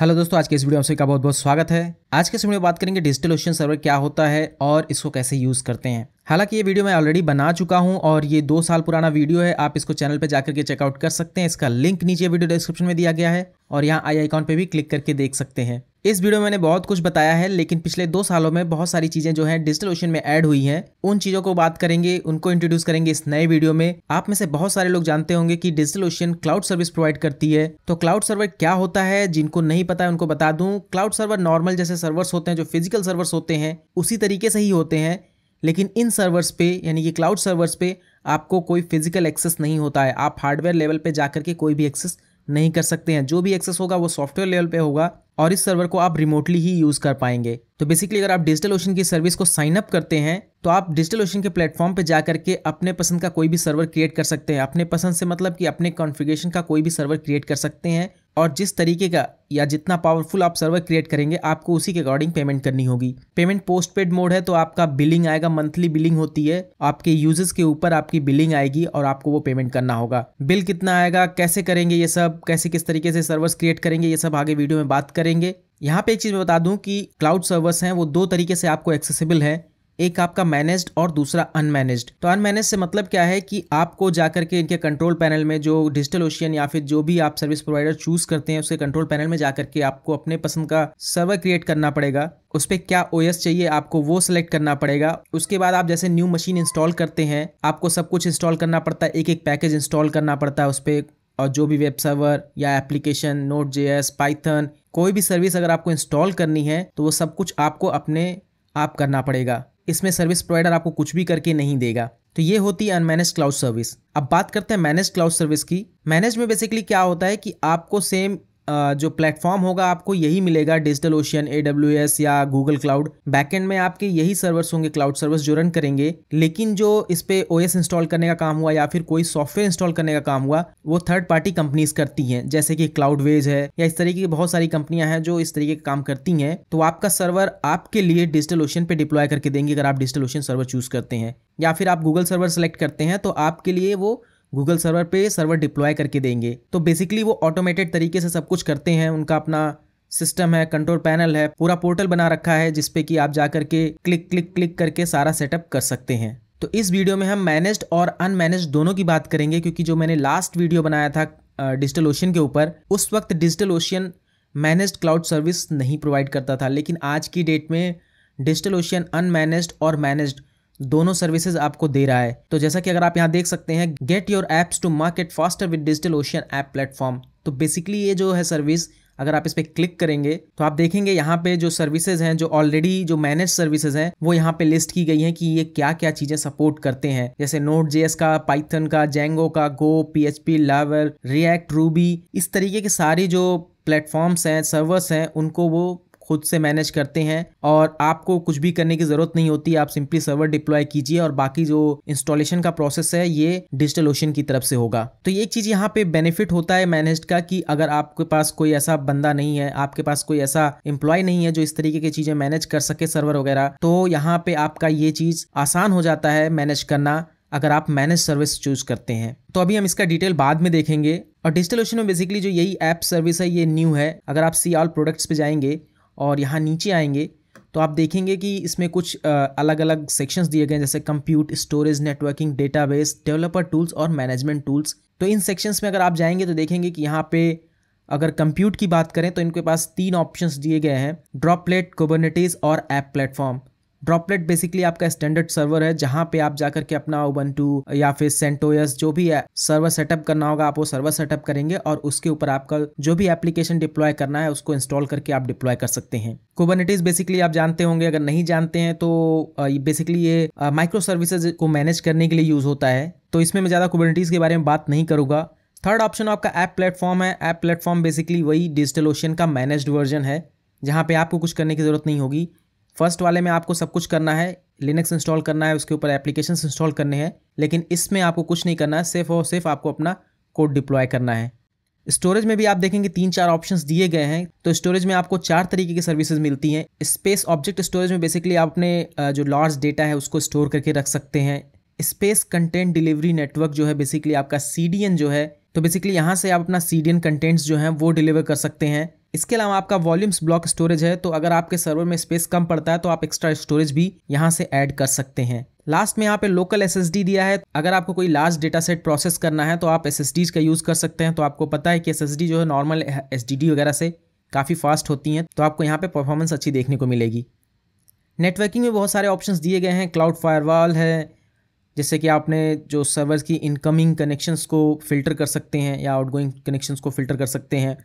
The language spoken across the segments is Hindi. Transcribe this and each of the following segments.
हेलो दोस्तों, आज के इस वीडियो में आपका बहुत बहुत स्वागत है। आज के इस वीडियो में बात करेंगे डिजिटल सर्वर क्या होता है और इसको कैसे यूज़ करते हैं। हालांकि ये वीडियो मैं ऑलरेडी बना चुका हूं और ये 2 साल पुराना वीडियो है। आप इसको चैनल पे जाकर के चेकआउट कर सकते हैं। इसका लिंक नीचे वीडियो डिस्क्रिप्शन में दिया गया है और यहाँ आई आइकॉन पे भी क्लिक करके देख सकते हैं। इस वीडियो में मैंने बहुत कुछ बताया है, लेकिन पिछले 2 सालों में बहुत सारी चीजें जो हैं डिजिटल ओशन में ऐड हुई हैं। उन चीजों को बात करेंगे, उनको इंट्रोड्यूस करेंगे इस नए वीडियो में। आप में से बहुत सारे लोग जानते होंगे कि digital ocean cloud service provide करती है। तो क्लाउड सर्वर क्या होता है, जिनको नहीं पता है उनको बता दूं। क्लाउड सर्वर नॉर्मल जैसे सर्वर्स होते हैं, जो फिजिकल सर्वर्स होते हैं, उसी तरीके से ही होते हैं, लेकिन इन सर्वर्स पे यानी कि क्लाउड सर्वर्स पे आपको कोई फिजिकल एक्सेस नहीं होता है। आप हार्डवेयर लेवल पे जाकर के कोई भी एक्सेस नहीं कर सकते हैं। जो भी एक्सेस होगा वो सॉफ्टवेयर लेवल पे होगा और इस सर्वर को आप रिमोटली ही यूज कर पाएंगे। तो बेसिकली अगर आप डिजिटल ओशन की सर्विस को साइन अप करते हैं तो आप डिजिटल ओशन के प्लेटफॉर्म पे जाकर के अपने पसंद का कोई भी सर्वर क्रिएट कर सकते हैं। अपने पसंद से मतलब कि अपने कॉन्फ़िगरेशन का कोई भी सर्वर क्रिएट कर सकते हैं और जिस तरीके का या जितना पावरफुल आप सर्वर क्रिएट करेंगे आपको उसी के अकॉर्डिंग पेमेंट करनी होगी। पेमेंट पोस्ट पेड मोड है तो आपका बिलिंग आएगा, मंथली बिलिंग होती है। आपके यूजेस के ऊपर आपकी बिलिंग आएगी और आपको वो पेमेंट करना होगा। बिल कितना आएगा, कैसे करेंगे ये सब, कैसे किस तरीके से सर्वर्स क्रिएट करेंगे, ये सब आगे वीडियो में बात करेंगे। यहाँ पे एक चीज मैं बता दूं कि क्लाउड सर्वर्स हैं वो 2 तरीके से आपको एक्सेसिबल है। एक आपका मैनेज्ड और दूसरा अनमैनेज्ड। तो अनमैनेज से मतलब क्या है कि आपको जाकर के इनके कंट्रोल पैनल में जो डिजिटल ओशन या फिर जो भी आप सर्विस प्रोवाइडर चूज करते हैं उसके कंट्रोल पैनल में जाकर के आपको अपने पसंद का सर्वर क्रिएट करना पड़ेगा। उस पर क्या ओएस चाहिए आपको वो सिलेक्ट करना पड़ेगा। उसके बाद आप जैसे न्यू मशीन इंस्टॉल करते हैं आपको सब कुछ इंस्टॉल करना पड़ता है, एक एक पैकेज इंस्टॉल करना पड़ता है उस पर। और जो भी वेब सर्वर या एप्लीकेशन, नोड.js, पाइथन, कोई भी सर्विस अगर आपको इंस्टॉल करनी है तो वो सब कुछ आपको अपने आप करना पड़ेगा। इसमें सर्विस प्रोवाइडर आपको कुछ भी करके नहीं देगा। तो ये होती है अनमैनेज्ड क्लाउड सर्विस। अब बात करते हैं मैनेज्ड क्लाउड सर्विस की। मैनेज में बेसिकली क्या होता है कि आपको सेम जो प्लेटफॉर्म होगा आपको यही मिलेगा, डिजिटल ओशन, AWS या गूगल क्लाउड। बैकएंड में आपके यही सर्वर्स होंगे, क्लाउड सर्वर्स जो रन करेंगे। लेकिन जो इस पे OS इंस्टॉल करने का काम हुआ या फिर कोई सॉफ्टवेयर इंस्टॉल करने का काम हुआ वो थर्ड पार्टी कंपनीज करती हैं, जैसे कि क्लाउडवेज है या इस तरीके की बहुत सारी कंपनियां हैं जो इस तरीके का काम करती हैं। तो आपका सर्वर आपके लिए डिजिटल ओशन पे डिप्लॉय करके देंगे अगर आप डिजिटल ओशन सर्वर चूज करते हैं, या फिर आप गूगल सर्वर सेलेक्ट करते हैं तो आपके लिए वो गूगल सर्वर पे सर्वर डिप्लॉय करके देंगे। तो बेसिकली वो ऑटोमेटेड तरीके से सब कुछ करते हैं। उनका अपना सिस्टम है, कंट्रोल पैनल है, पूरा पोर्टल बना रखा है जिसपे कि आप जाकर के क्लिक क्लिक क्लिक करके सारा सेटअप कर सकते हैं। तो इस वीडियो में हम मैनेज्ड और अनमैनेज्ड दोनों की बात करेंगे, क्योंकि जो मैंने लास्ट वीडियो बनाया था डिजिटल ओशन के ऊपर, उस वक्त digital ocean managed cloud service नहीं प्रोवाइड करता था। लेकिन आज की डेट में डिजिटल ओशन अनमैनेज्ड और मैनेज्ड दोनों सर्विसेज आपको दे रहा है। तो जैसा कि अगर आप यहाँ देख सकते हैं, get your apps to market faster with Digital Ocean app platform. तो बेसिकली ये जो है सर्विस, अगर आप इस पे क्लिक करेंगे तो आप देखेंगे यहाँ पे जो सर्विसेज हैं, जो ऑलरेडी जो मैनेज सर्विसेज हैं, वो यहाँ पे लिस्ट की गई हैं कि ये क्या क्या चीजें सपोर्ट करते हैं। जैसे Node.js का, पाइथन का, Django का, Go, PHP, Laravel, React, Ruby, इस तरीके के सारी जो प्लेटफॉर्म्स हैं, सर्वर्स हैं, उनको वो खुद से मैनेज करते हैं और आपको कुछ भी करने की जरूरत नहीं होती। आप सिंपली सर्वर डिप्लॉय कीजिए और बाकी जो इंस्टॉलेशन का प्रोसेस है ये डिजिटल ओशन की तरफ से होगा। तो ये एक चीज यहाँ पे बेनिफिट होता है मैनेज्ड का कि अगर आपके पास कोई ऐसा बंदा नहीं है, आपके पास कोई ऐसा एम्प्लॉय नहीं है जो इस तरीके की चीजें मैनेज कर सके, सर्वर वगैरह, तो यहाँ पे आपका ये चीज आसान हो जाता है मैनेज करना अगर आप मैनेज सर्विस चूज करते हैं। तो अभी हम इसका डिटेल बाद में देखेंगे। और डिजिटल ओशन में बेसिकली जो यही ऐप सर्विस है ये न्यू है। अगर आप सी ऑल प्रोडक्ट्स पे जाएंगे और यहाँ नीचे आएंगे तो आप देखेंगे कि इसमें कुछ अलग अलग सेक्शंस दिए गए हैं, जैसे compute, storage, networking, database, developer tools और मैनेजमेंट टूल्स। तो इन सेक्शंस में अगर आप जाएंगे तो देखेंगे कि यहाँ पे अगर कंप्यूट की बात करें तो इनके पास 3 ऑप्शंस दिए गए हैं, ड्रॉपलेट, कुबरनेटिस और ऐप प्लेटफॉर्म। ड्रॉपलेट बेसिकली आपका स्टैंडर्ड सर्वर है जहां पे आप जाकर के अपना उबंटू या फिर सेंटोस जो भी सर्वर सेटअप करना होगा आप वो सर्वर सेटअप करेंगे और उसके ऊपर आपका जो भी एप्लीकेशन डिप्लॉय करना है उसको इंस्टॉल करके आप डिप्लॉय कर सकते हैं। कुबरनेटिस बेसिकली आप जानते होंगे, अगर नहीं जानते हैं तो बेसिकली ये माइक्रो सर्विसेज को मैनेज करने के लिए यूज होता है। तो इसमें मैं ज़्यादा कुबरनेटिस के बारे में बात नहीं करूँगा। थर्ड ऑप्शन आपका ऐप प्लेटफॉर्म है। ऐप प्लेटफॉर्म बेसिकली वही डिजिटल ओशन का मैनेज्ड वर्जन है जहाँ पे आपको कुछ करने की जरूरत नहीं होगी। फर्स्ट वाले में आपको सब कुछ करना है, लिनक्स इंस्टॉल करना है, उसके ऊपर एप्लीकेशंस इंस्टॉल करने हैं, लेकिन इसमें आपको कुछ नहीं करना है, सिर्फ और सिर्फ आपको अपना कोड डिप्लॉय करना है। स्टोरेज में भी आप देखेंगे 3-4 ऑप्शंस दिए गए हैं। तो स्टोरेज में आपको 4 तरीके की सर्विसेज मिलती हैं। स्पेस ऑब्जेक्ट स्टोरेज में बेसिकली आप अपने जो लार्ज डेटा है उसको स्टोर करके रख सकते हैं। स्पेस कंटेंट डिलीवरी नेटवर्क जो है बेसिकली आपका CDN जो है, तो बेसिकली यहाँ से आप अपना CDN कंटेंट्स जो हैं वो डिलीवर कर सकते हैं। इसके अलावा आपका वॉल्यूम्स ब्लॉक स्टोरेज है, तो अगर आपके सर्वर में स्पेस कम पड़ता है तो आप एक्स्ट्रा स्टोरेज भी यहाँ से ऐड कर सकते हैं। लास्ट में यहाँ पे लोकल SSD दिया है। अगर आपको कोई लार्ज डेटा सेट प्रोसेस करना है तो आप SSDs का यूज़ कर सकते हैं। तो आपको पता है कि SSD जो है नॉर्मल HDD वगैरह से काफ़ी फास्ट होती हैं, तो आपको यहाँ पे परफॉर्मेंस अच्छी देखने को मिलेगी। नेटवर्किंग में बहुत सारे ऑप्शंस दिए गए हैं। क्लाउड फायरवॉल है, जैसे कि आपने जो सर्वर्स की इनकमिंग कनेक्शंस को फिल्टर कर सकते हैं या आउटगोइंग कनेक्शंस को फिल्टर कर सकते हैं।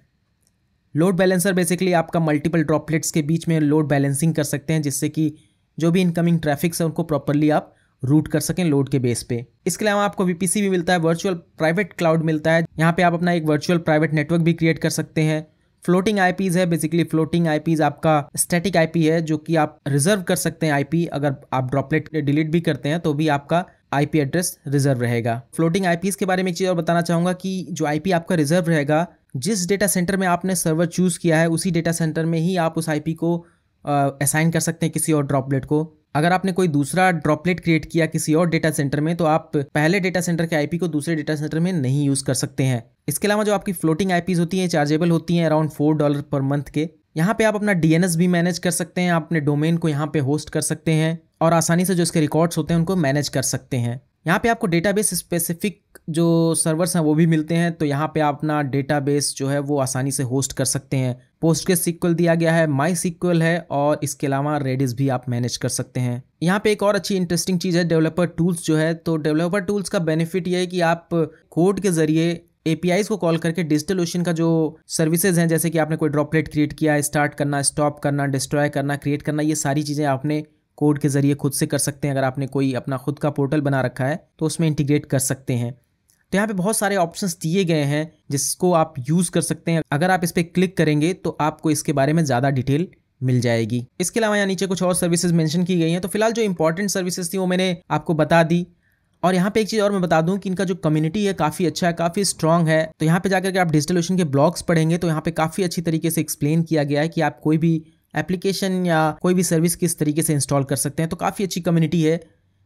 लोड बैलेंसर बेसिकली आपका मल्टीपल ड्रॉपलेट्स के बीच में लोड बैलेंसिंग कर सकते हैं, जिससे कि जो भी इनकमिंग ट्रैफिक्स है उनको प्रॉपरली आप रूट कर सकें लोड के बेस पे। इसके अलावा आपको VPC भी मिलता है, वर्चुअल प्राइवेट क्लाउड मिलता है। यहाँ पे आप अपना एक वर्चुअल प्राइवेट नेटवर्क भी क्रिएट कर सकते हैं। फ्लोटिंग IPs है, बेसिकली फ्लोटिंग IPs आपका स्टैटिक IP है जो कि आप रिजर्व कर सकते हैं IP। अगर आप ड्रॉपलेट डिलीट भी करते हैं तो भी आपका IP एड्रेस रिजर्व रहेगा। फ्लोटिंग IPs के बारे में एक चीज़ और बताना चाहूँगा कि जो IP आपका रिजर्व रहेगा, जिस डेटा सेंटर में आपने सर्वर चूज़ किया है उसी डेटा सेंटर में ही आप उस IP को असाइन कर सकते हैं किसी और ड्रॉपलेट को। अगर आपने कोई दूसरा ड्रॉपलेट क्रिएट किया किसी और डेटा सेंटर में तो आप पहले डेटा सेंटर के IP को दूसरे डेटा सेंटर में नहीं यूज़ कर सकते हैं। इसके अलावा जो आपकी फ्लोटिंग IPs होती हैं चार्जेबल होती हैं अराउंड $4 पर मंथ के। यहाँ पे आप अपना DNS भी मैनेज कर सकते हैं, आप अपने डोमेन को यहाँ पे होस्ट कर सकते हैं और आसानी से जो इसके रिकॉर्ड्स होते हैं उनको मैनेज कर सकते हैं। यहाँ पे आपको डेटाबेस स्पेसिफिक जो सर्वर्स हैं वो भी मिलते हैं, तो यहाँ पे आप अपना डेटाबेस जो है वो आसानी से होस्ट कर सकते हैं। PostgreSQL दिया गया है, MySQL है और इसके अलावा Redis भी आप मैनेज कर सकते हैं। यहाँ पे एक और अच्छी इंटरेस्टिंग चीज़ है डेवलपर टूल्स जो है। तो डेवलपर टूल्स का बेनिफिट ये है कि आप कोड के जरिए APIs को कॉल करके DigitalOcean का जो सर्विसेज हैं, जैसे कि आपने कोई ड्रॉपलेट क्रिएट किया, स्टार्ट करना, स्टॉप करना, डिस्ट्रॉय करना, क्रिएट करना, ये सारी चीज़ें आपने कोड के जरिए खुद से कर सकते हैं। अगर आपने कोई अपना खुद का पोर्टल बना रखा है तो उसमें इंटीग्रेट कर सकते हैं। तो यहाँ पे बहुत सारे ऑप्शंस दिए गए हैं जिसको आप यूज़ कर सकते हैं। अगर आप इस पर क्लिक करेंगे तो आपको इसके बारे में ज़्यादा डिटेल मिल जाएगी। इसके अलावा यहाँ नीचे कुछ और सर्विसेज मेंशन की गई हैं। तो फिलहाल जो इंपॉर्टेंट सर्विसेज थी वो मैंने आपको बता दी। और यहाँ पे एक चीज़ और मैं बता दूं कि इनका जो कम्युनिटी है काफ़ी अच्छा है, काफ़ी स्ट्रॉन्ग है। तो यहाँ पे जाकर के आप DigitalOcean के ब्लॉग्स पढ़ेंगे तो यहाँ पे काफ़ी अच्छी तरीके से एक्सप्लेन किया गया है कि आप कोई भी एप्लीकेशन या कोई भी सर्विस किस तरीके से इंस्टॉल कर सकते हैं। तो काफ़ी अच्छी कम्युनिटी है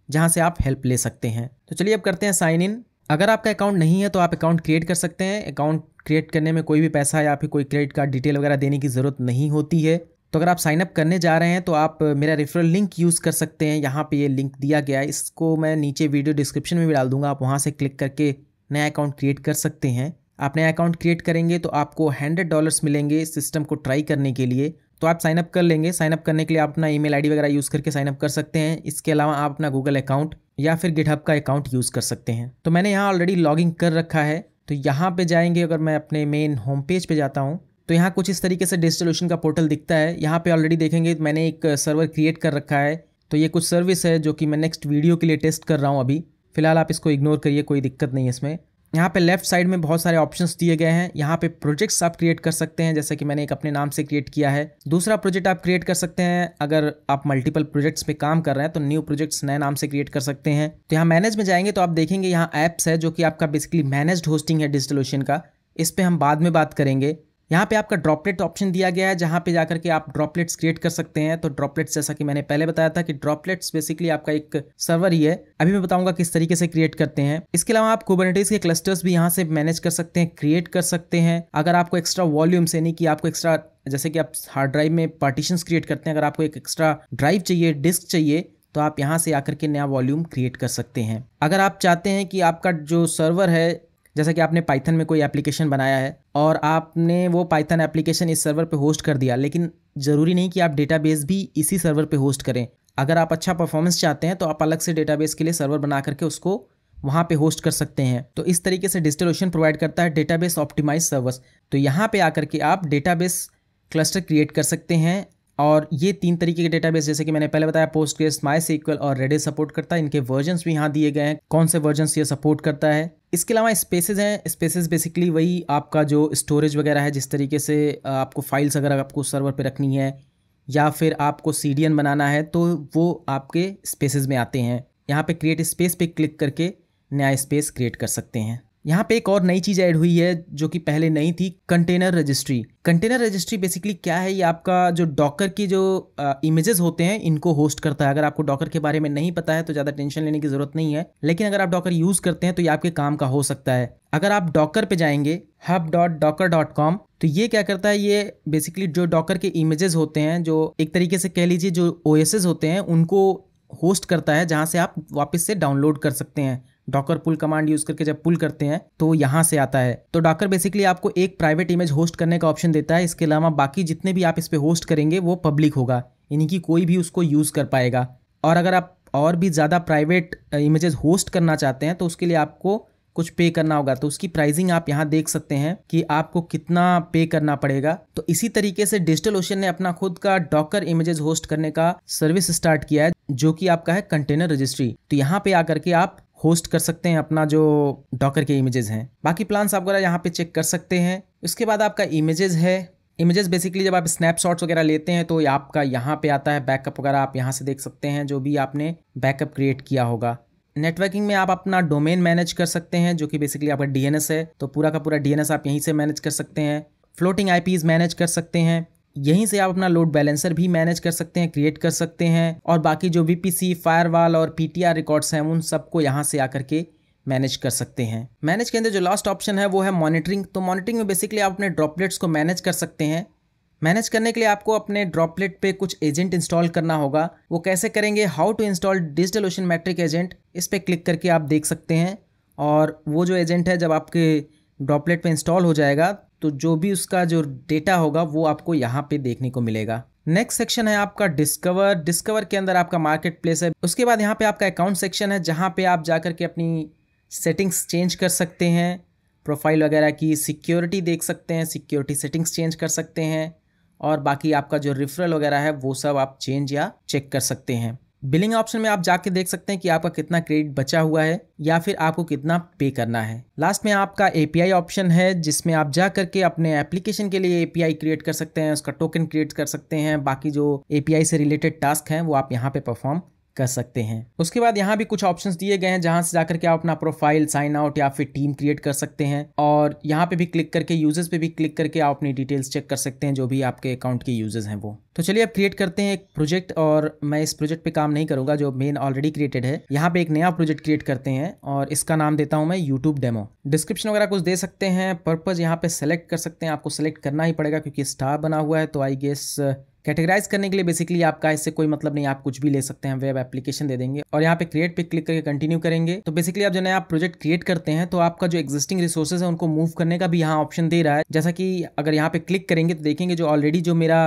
जहाँ से आप हेल्प ले सकते हैं। तो चलिए अब करते हैं साइन इन। अगर आपका अकाउंट नहीं है तो आप अकाउंट क्रिएट कर सकते हैं। अकाउंट क्रिएट करने में कोई भी पैसा या फिर कोई क्रेडिट कार्ड डिटेल वगैरह देने की ज़रूरत नहीं होती है। तो अगर आप साइन अप करने जा रहे हैं तो आप मेरा रेफरल लिंक यूज़ कर सकते हैं। यहाँ पे ये लिंक दिया गया है, इसको मैं नीचे वीडियो डिस्क्रिप्शन में भी डाल दूंगा। आप वहाँ से क्लिक करके नया अकाउंट क्रिएट कर सकते हैं। आप नया अकाउंट क्रिएट करेंगे तो आपको $100 मिलेंगे सिस्टम को ट्राई करने के लिए। तो आप साइन अप कर लेंगे। साइन अप करने के लिए आप अपना ईमेल आईडी वगैरह यूज़ करके साइन अप कर सकते हैं। इसके अलावा आप अपना गूगल अकाउंट या फिर गिटहब का अकाउंट यूज़ कर सकते हैं। तो मैंने यहाँ ऑलरेडी लॉगिन कर रखा है। तो यहाँ पे जाएंगे, अगर मैं अपने मेन होम पेज पे जाता हूँ तो यहाँ कुछ इस तरीके से DigitalOcean का पोर्टल दिखता है। यहाँ पे ऑलरेडी देखेंगे मैंने एक सर्वर क्रिएट कर रखा है। तो ये कुछ सर्विस है जो कि मैं नेक्स्ट वीडियो के लिए टेस्ट कर रहा हूँ अभी। फिलहाल आप इसको इग्नोर करिए, कोई दिक्कत नहीं है इसमें। यहाँ पे लेफ्ट साइड में बहुत सारे ऑप्शंस दिए गए हैं। यहाँ पे प्रोजेक्ट्स आप क्रिएट कर सकते हैं, जैसे कि मैंने एक अपने नाम से क्रिएट किया है। दूसरा प्रोजेक्ट आप क्रिएट कर सकते हैं। अगर आप मल्टीपल प्रोजेक्ट्स पे काम कर रहे हैं तो न्यू प्रोजेक्ट्स नए नाम से क्रिएट कर सकते हैं। तो यहाँ मैनेज में जाएंगे तो आप देखेंगे यहाँ ऐप्स है जो कि आपका बेसिकली मैनेज्ड होस्टिंग है DigitalOcean का। इस पर हम बाद में बात करेंगे। यहाँ पे आपका ड्रॉपलेट ऑप्शन दिया गया है जहाँ पे जाकर के आप ड्रॉपलेट्स क्रिएट कर सकते हैं। तो ड्रॉपलेट्स, जैसा कि मैंने पहले बताया था कि ड्रॉपलेट्स बेसिकली आपका एक सर्वर ही है। अभी मैं बताऊंगा किस तरीके से क्रिएट करते हैं। इसके अलावा आप कुबरनेटिस के क्लस्टर्स भी यहाँ से मैनेज कर सकते हैं, क्रिएट कर सकते हैं। अगर आपको एक्स्ट्रा वॉल्यूम्स, यानी कि आपको एक्स्ट्रा, जैसे कि आप हार्ड ड्राइव में पार्टीशंस क्रिएट करते हैं, अगर आपको एक एक्स्ट्रा ड्राइव चाहिए, डिस्क चाहिए, तो आप यहाँ से आकर के नया वॉल्यूम क्रिएट कर सकते हैं। अगर आप चाहते हैं कि आपका जो सर्वर है, जैसा कि आपने पाइथन में कोई एप्लीकेशन बनाया है और आपने वो पाइथन एप्लीकेशन इस सर्वर पे होस्ट कर दिया, लेकिन ज़रूरी नहीं कि आप डेटाबेस भी इसी सर्वर पे होस्ट करें। अगर आप अच्छा परफॉर्मेंस चाहते हैं तो आप अलग से डेटाबेस के लिए सर्वर बना करके उसको वहाँ पे होस्ट कर सकते हैं। तो इस तरीके से DigitalOcean प्रोवाइड करता है डेटाबेस ऑप्टिमाइज सर्वर्स। तो यहाँ पे आकर के आप डेटाबेस क्लस्टर क्रिएट कर सकते हैं। और ये 3 तरीके के डेटाबेस, जैसे कि मैंने पहले बताया, Postgres, MySQL और Redis सपोर्ट करता है। इनके वर्जन्स भी यहाँ दिए गए हैं, कौन से वर्जन्स ये सपोर्ट करता है। इसके अलावा स्पेसेस हैं। स्पेसेस बेसिकली वही आपका जो स्टोरेज वगैरह है, जिस तरीके से आपको फाइल्स अगर आपको सर्वर पे रखनी है या फिर आपको CDN बनाना है तो वो आपके स्पेसेस में आते हैं। यहाँ पे क्रिएट स्पेस पे क्लिक करके नया स्पेस क्रिएट कर सकते हैं। यहाँ पे एक और नई चीज ऐड हुई है जो कि पहले नहीं थी, container registry. Container registry basically क्या है, ये आपका जो डॉकर की जो इमेजेस होते हैं इनको होस्ट करता है। अगर आपको डॉकर के बारे में नहीं पता है तो ज़्यादा टेंशन लेने की जरूरत नहीं है, लेकिन अगर आप डॉकर यूज़ करते हैं तो ये आपके काम का हो सकता है। अगर आप डॉकर पे जाएंगे hub.docker.com, तो ये क्या करता है, ये बेसिकली जो डॉकर के इमेजेस होते हैं, जो एक तरीके से कह लीजिए जो OSs होते हैं, उनको होस्ट करता है, जहाँ से आप वापस से डाउनलोड कर सकते हैं। डॉकर पुल कमांड यूज करके जब पुल करते हैं तो यहाँ से आता है। तो डॉकर बेसिकली आपको एक प्राइवेट इमेज होस्ट करने का ऑप्शन देता है। इसके अलावा बाकी जितने भी आप इस पे होस्ट करेंगे वो पब्लिक होगा, यानी कि कोई भी उसको यूज कर पाएगा। और अगर आप और भी ज़्यादा प्राइवेट इमेजेस होस्ट करना चाहते हैं तो उसके लिए आपको कुछ पे करना होगा। तो उसकी प्राइसिंग आप यहाँ देख सकते हैं कि आपको कितना पे करना पड़ेगा। तो इसी तरीके से डिजिटल ओशन ने अपना खुद का डॉकर इमेजेस होस्ट करने का सर्विस स्टार्ट किया है, जो कि आपका है कंटेनर रजिस्ट्री। तो यहाँ पे आकर के आप होस्ट कर सकते हैं अपना जो डॉकर के इमेजेस हैं। बाकी प्लान्स आप वगैरह यहाँ पे चेक कर सकते हैं। उसके बाद आपका इमेजेस है। इमेजेस बेसिकली जब आप स्नैपशॉट्स वगैरह लेते हैं तो आपका यहाँ पे आता है बैकअप वगैरह, आप यहाँ से देख सकते हैं जो भी आपने बैकअप क्रिएट किया होगा। नेटवर्किंग में आप अपना डोमेन मैनेज कर सकते हैं, जो कि बेसिकली आपका DNS है, तो पूरा का पूरा DNS आप यहीं से मैनेज कर सकते हैं। फ्लोटिंग IPs मैनेज कर सकते हैं, यहीं से आप अपना लोड बैलेंसर भी मैनेज कर सकते हैं, क्रिएट कर सकते हैं। और बाकी जो VPC, फायरवॉल और PTR रिकॉर्ड्स हैं उन सबको यहाँ से आकर के मैनेज कर सकते हैं। मैनेज के अंदर जो लास्ट ऑप्शन है वो है मॉनिटरिंग। तो मॉनिटरिंग में बेसिकली आप अपने ड्रॉपलेट्स को मैनेज कर सकते हैं। मैनेज करने के लिए आपको अपने ड्रॉपलेट पे कुछ एजेंट इंस्टॉल करना होगा। वो कैसे करेंगे, how to install Digital Ocean metric agent, इस पर क्लिक करके आप देख सकते हैं। और वो जो एजेंट है जब आपके ड्रॉपलेट पे इंस्टॉल हो जाएगा तो जो भी उसका जो डेटा होगा वो आपको यहाँ पे देखने को मिलेगा। नेक्स्ट सेक्शन है आपका डिस्कवर। डिस्कवर के अंदर आपका मार्केट प्लेस है। उसके बाद यहाँ पे आपका अकाउंट सेक्शन है, जहाँ पे आप जाकर के अपनी सेटिंग्स चेंज कर सकते हैं, प्रोफाइल वगैरह की सिक्योरिटी देख सकते हैं, सिक्योरिटी सेटिंग्स चेंज कर सकते हैं। और बाकी आपका जो रेफरल वगैरह है वो सब आप चेंज या चेक कर सकते हैं। बिलिंग ऑप्शन में आप जाके देख सकते हैं कि आपका कितना क्रेडिट बचा हुआ है या फिर आपको कितना पे करना है। लास्ट में आपका API ऑप्शन है, जिसमें आप जा करके अपने एप्लीकेशन के लिए API क्रिएट कर सकते हैं, उसका टोकन क्रिएट कर सकते हैं। बाकी जो API से रिलेटेड टास्क हैं वो आप यहाँ पे परफॉर्म कर सकते हैं। उसके बाद यहाँ भी कुछ ऑप्शंस दिए गए हैं, जहां से जाकर के आप अपना प्रोफाइल, साइन आउट या फिर टीम क्रिएट कर सकते हैं। और यहाँ पे भी क्लिक करके, यूजर्स पे भी क्लिक करके आप अपनी डिटेल्स चेक कर सकते हैं, जो भी आपके अकाउंट के यूजर्स हैं वो। तो चलिए अब क्रिएट करते हैं एक प्रोजेक्ट। और मैं इस प्रोजेक्ट पे काम नहीं करूंगा, जो मेन ऑलरेडी क्रिएटेड है। यहाँ पे एक नया प्रोजेक्ट क्रिएट करते हैं और इसका नाम देता हूँ मैं यूट्यूब डेमो। डिस्क्रिप्शन वगैरह कुछ दे सकते हैं। पर्पज यहाँ पे सेलेक्ट कर सकते हैं, आपको सेलेक्ट करना ही पड़ेगा क्योंकि स्टार बना हुआ है। तो आई गेस कैटेगराइज करने के लिए बेसिकली आपका इससे कोई मतलब नहीं, आप कुछ भी ले सकते हैं, वेब एप्लीकेशन दे देंगे। और यहाँ पे क्रिएट पे क्लिक करके कंटिन्यू करेंगे। तो बेसिकली आप जो नया प्रोजेक्ट क्रिएट करते हैं तो आपका जो एग्जिस्टिंग रिसोर्सेज है उनको मूव करने का भी यहाँ ऑप्शन दे रहा है। जैसा कि अगर यहाँ पे क्लिक करेंगे तो देखेंगे जो ऑलरेडी जो मेरा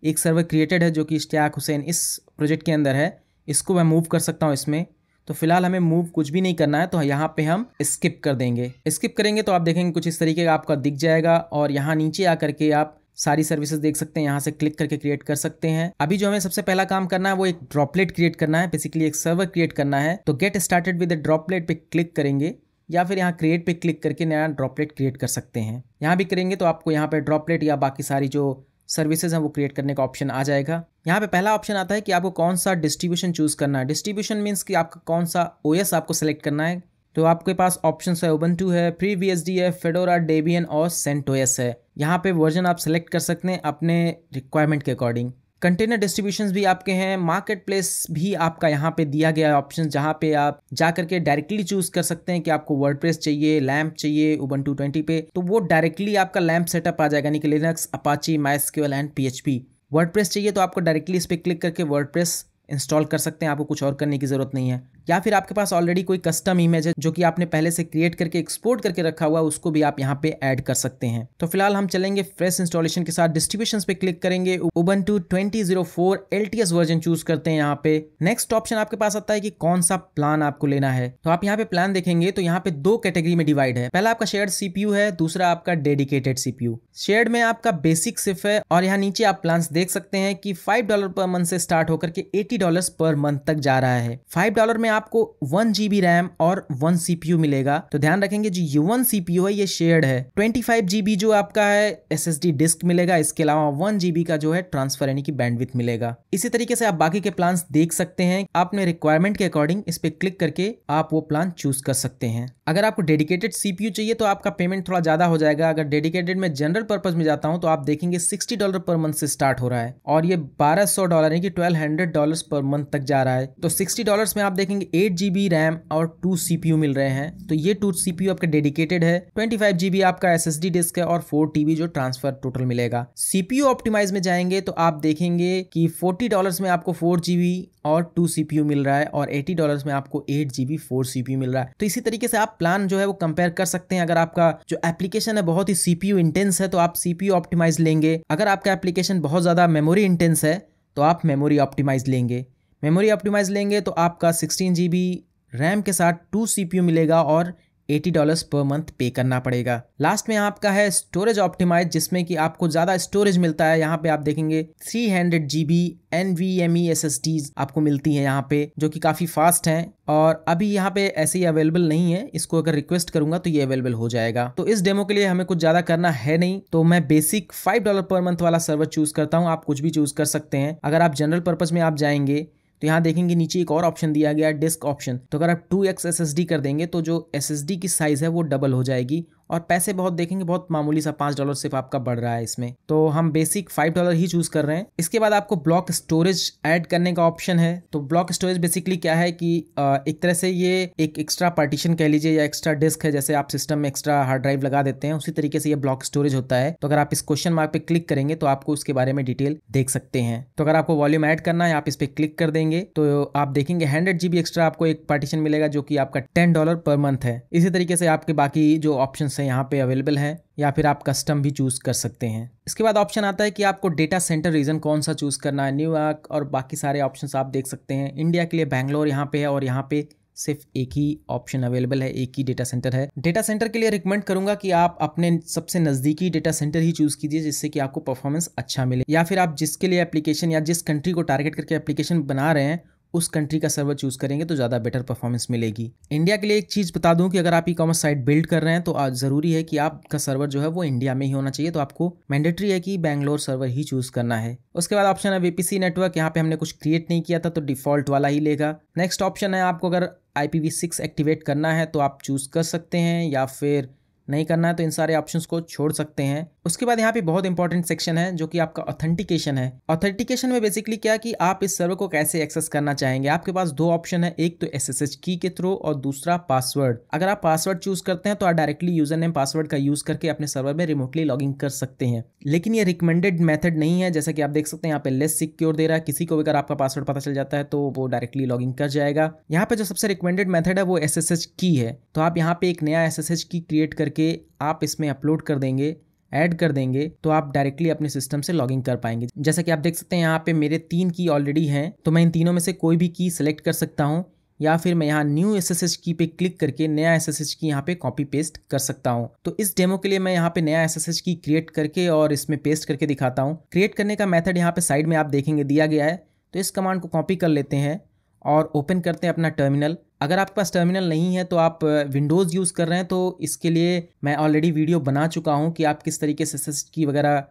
एक सर्वर क्रिएटेड है, जो कि इश्तियाक हुसैन इस प्रोजेक्ट के अंदर है, इसको मैं मूव कर सकता हूँ इसमें। तो फिलहाल हमें मूव कुछ भी नहीं करना है, तो यहाँ पे हम स्किप कर देंगे। स्किप करेंगे तो आप देखेंगे कुछ इस तरीके का आपका दिख जाएगा। और यहाँ नीचे आकर के आप सारी सर्विसेज देख सकते हैं, यहाँ से क्लिक करके क्रिएट कर सकते हैं। अभी जो हमें सबसे पहला काम करना है वो एक ड्रॉपलेट क्रिएट करना है, बेसिकली एक सर्वर क्रिएट करना है। तो गेट स्टार्टेड विद ड्रॉपलेट पे क्लिक करेंगे या फिर यहाँ क्रिएट पे क्लिक करके नया ड्रॉपलेट क्रिएट कर सकते हैं। यहाँ भी करेंगे तो आपको यहाँ पे ड्रॉपलेट या बाकी सारी जो सर्विसेज हैं वो क्रिएट करने का ऑप्शन आ जाएगा। यहाँ पे पहला ऑप्शन आता है कि आपको कौन सा डिस्ट्रीब्यूशन चूज करना है। डिस्ट्रीब्यूशन मीन्स कि आपका कौन सा OS आपको सेलेक्ट करना है। तो आपके पास ऑप्शन है उबंटू है, FreeBSD है, फेडोरा, डेबियन और CentOS है। यहाँ पे वर्जन आप सेलेक्ट कर सकते हैं अपने रिक्वायरमेंट के अकॉर्डिंग। कंटेनर डिस्ट्रीब्यूशंस भी आपके हैं। मार्केट प्लेस भी आपका यहाँ पे दिया गया है ऑप्शन, जहाँ पे आप जा करके डायरेक्टली चूज कर सकते हैं कि आपको वर्डप्रेस चाहिए, लैम्प चाहिए उबंटू 20 पे, तो वो डायरेक्टली आपका लैम्प सेटअप आ जाएगा, यानी कि Linux, Apache, MySQL and PHP। WordPress चाहिए तो आपको डायरेक्टली इस पर क्लिक करके वर्डप्रेस इंस्टॉल कर सकते हैं, आपको कुछ और करने की जरूरत नहीं है। या फिर आपके पास ऑलरेडी कोई कस्टम इमेज है जो कि आपने पहले से क्रिएट करके एक्सपोर्ट करके रखा हुआ, उसको भी आप यहाँ पे ऐड कर सकते हैं। तो फिलहाल हम चलेंगे फ्रेश इंस्टॉलेशन के साथ। डिस्ट्रीब्यूशंस पे क्लिक करेंगे, उबंटू 2004 LTS वर्जन चूज करते हैं यहाँ पे। नेक्स्ट ऑप्शन आपके पास आता है कि कौन सा प्लान आपको लेना है। तो आप यहाँ पे प्लान देखेंगे तो यहाँ पे 2 कैटेगरी में डिवाइड है। पहला आपका शेयर्ड CPU है, दूसरा आपका डेडिकेटेड CPU। शेयर्ड में आपका बेसिक सिर्फ है और यहाँ नीचे आप प्लान देख सकते हैं कि $5 पर मंथ से स्टार्ट होकर के $80 पर मंथ तक जा रहा है। $5 में आपको 1 GB रैम और 1 CPU मिलेगा। तो ध्यान रखेंगे जो U1 CPU है ये शेयर्ड है। 25 GB जो आपका है SSD डिस्क मिलेगा, इसके अलावा 1 GB का जो है ट्रांसफर यानी कि बैंडविड्थ मिलेगा। इसी तरीके से आप बाकी के प्लान्स देख सकते हैं। आपने रिक्वायरमेंट के अकॉर्डिंग इस पे क्लिक करके आप वो प्लान चूज कर सकते हैं। अगर आपको डेडिकेटेड CPU चाहिए तो आपका पेमेंट थोड़ा ज्यादा हो जाएगा। अगर डेडिकेटेड में जनरल पर्पज में जाता हूं तो आप देखेंगे $60 पर मंथ से स्टार्ट हो रहा है और ये $1200 यानी कि $1200 पर मंथ तक जा रहा है। तो $60 में आप देखेंगे 8 GB रैम और 2 CPU मिल रहे हैं। तो ये 2 CPU आपका डेडिकेटेड है, 25 GB आपका SSD डिस्क है और 4 TB जो ट्रांसफर टोटल मिलेगा। CPU ऑप्टिमाइज में जाएंगे तो आप देखेंगे कि $40 में आपको 4 GB और 2 CPU मिल रहा है और $80 में आपको 8 GB 4 CPU मिल रहा है। तो इसी तरीके से आप प्लान जो है वो कंपेयर कर सकते हैं। अगर आपका जो एप्लीकेशन है बहुत ही CPU इंटेंस है तो आप CPU ऑप्टिमाइज लेंगे। अगर आपका एप्लीकेशन बहुत ज़्यादा मेमोरी इंटेंस है तो आप मेमोरी ऑप्टिमाइज लेंगे। मेमोरी ऑप्टिमाइज लेंगे तो आपका 16 GB रैम के साथ 2 CPU मिलेगा और $80 पर मंथ पे करना पड़ेगा। लास्ट में आपका है स्टोरेज ऑप्टिमाइज, जिसमें कि आपको ज्यादा स्टोरेज मिलता है। यहाँ पे आप देखेंगे 300 GB NVMe SSDs आपको मिलती है यहाँ पे, जो कि काफी फास्ट हैं और अभी यहाँ पे ऐसे ही अवेलेबल नहीं है। इसको अगर रिक्वेस्ट करूंगा तो ये अवेलेबल हो जाएगा। तो इस डेमो के लिए हमें कुछ ज्यादा करना है नहीं, तो मैं बेसिक $5 पर मंथ वाला सर्वर चूज करता हूँ। आप कुछ भी चूज कर सकते हैं। अगर आप जनरल पर्पज में आप जाएंगे तो यहाँ देखेंगे नीचे एक और ऑप्शन दिया गया है डिस्क ऑप्शन। तो अगर आप 2x SSD कर देंगे तो जो SSD की साइज है वो डबल हो जाएगी और पैसे बहुत देखेंगे बहुत मामूली सा $5 सिर्फ आपका बढ़ रहा है इसमें। तो हम बेसिक $5 ही चूज कर रहे हैं। इसके बाद आपको ब्लॉक स्टोरेज ऐड करने का ऑप्शन है। तो ब्लॉक स्टोरेज बेसिकली क्या है कि एक तरह से ये एक एक्स्ट्रा पार्टीशन कह लीजिए या एक्स्ट्रा डिस्क है। जैसे आप सिस्टम में एक्स्ट्रा हार्ड ड्राइव लगा देते हैं उसी तरीके से ये ब्लॉक स्टोरेज होता है। तो अगर आप इस क्वेश्चन मार्क पे क्लिक करेंगे तो आपको उसके बारे में डिटेल देख सकते हैं। तो अगर आपको वॉल्यूम ऐड करना है आप इस पे क्लिक कर देंगे तो आप देखेंगे 100 GB एक्स्ट्रा आपको एक पार्टीशन मिलेगा जो कि आपका $10 पर मंथ है। इसी तरीके से आपके बाकी जो ऑप्शन है यहाँ पे अवेलेबल है या फिर आप कस्टम भी चूज कर सकते हैं। इसके बाद ऑप्शन आता है कि आपको डेटा सेंटर रीजन कौन सा चूज करना है, न्यूयॉर्क और बाकी सारे ऑप्शंस आप देख सकते हैं। इंडिया के लिए बैंगलोर यहाँ पे है और यहाँ पे सिर्फ एक ही ऑप्शन अवेलेबल है, एक ही डेटा सेंटर है। डेटा सेंटर के लिए रिकमेंड करूंगा कि आप अपने सबसे नजदीकी डेटा सेंटर ही चूज कीजिए जिससे कि आपको परफॉर्मेंस अच्छा मिले, या फिर आप जिसके लिए एप्लीकेशन या जिस कंट्री को टारगेट करके एप्लीकेशन बना रहे हैं उस कंट्री का सर्वर चूज करेंगे तो ज़्यादा बेटर परफॉर्मेंस मिलेगी। इंडिया के लिए एक चीज़ बता दूं कि अगर आप ई-कॉमर्स साइट बिल्ड कर रहे हैं तो आज ज़रूरी है कि आपका सर्वर जो है वो इंडिया में ही होना चाहिए। तो आपको मैंडेटरी है कि बैंगलोर सर्वर ही चूज करना है। उसके बाद ऑप्शन है VPC नेटवर्क। यहाँ पे हमने कुछ क्रिएट नहीं किया था तो डिफॉल्ट वाला ही लेगा। नेक्स्ट ऑप्शन है आपको अगर IPv6 एक्टिवेट करना है तो आप चूज कर सकते हैं, या फिर नहीं करना है तो इन सारे ऑप्शंस को छोड़ सकते हैं। उसके बाद यहाँ पे बहुत इंपॉर्टेंट सेक्शन है जो कि आपका ऑथेंटिकेशन है। ऑथेंटिकेशन में बेसिकली क्या कि आप इस सर्वर को कैसे एक्सेस करना चाहेंगे। आपके पास 2 ऑप्शन है, एक तो SSH की के थ्रू और दूसरा पासवर्ड। अगर आप पासवर्ड चूज करते हैं तो आप डायरेक्टली यूजर नेम पासवर्ड का यूज करके अपने सर्वर में रिमोटली लॉगिन कर सकते हैं, लेकिन ये रिकमेंडेड मेथड नहीं है। जैसा कि आप देख सकते हैं यहाँ पे लेस सिक्योर दे रहा है। किसी को भी अगर आपका पासवर्ड पता चल जाता है तो वो डायरेक्टली लॉगिन कर जाएगा। यहाँ पे जो सबसे रिकमेंडेड मेथड है वो SSH की है। तो आप यहाँ पे एक नया SSH की क्रिएट करके आप इसमें अपलोड कर देंगे, ऐड कर देंगे तो आप डायरेक्टली अपने सिस्टम से लॉगिन कर पाएंगे। जैसा कि आप देख सकते हैं यहाँ पे मेरे 3 की ऑलरेडी हैं, तो मैं इन तीनों में से कोई भी की सिलेक्ट कर सकता हूँ, या फिर मैं यहाँ न्यू SSH की पे क्लिक करके नया SSH की यहाँ पे कॉपी पेस्ट कर सकता हूँ। तो इस डेमो के लिए मैं यहाँ पे नया SSH की क्रिएट करके और इसमें पेस्ट करके दिखाता हूँ। क्रिएट करने का मेथड यहाँ पे साइड में आप देखेंगे दिया गया है। तो इस कमांड को कॉपी कर लेते हैं और ओपन करते हैं अपना टर्मिनल। अगर आपके पास टर्मिनल नहीं है तो आप विंडोज़ यूज़ कर रहे हैं तो इसके लिए मैं ऑलरेडी वीडियो बना चुका हूं कि आप किस तरीके से SSH की वगैरह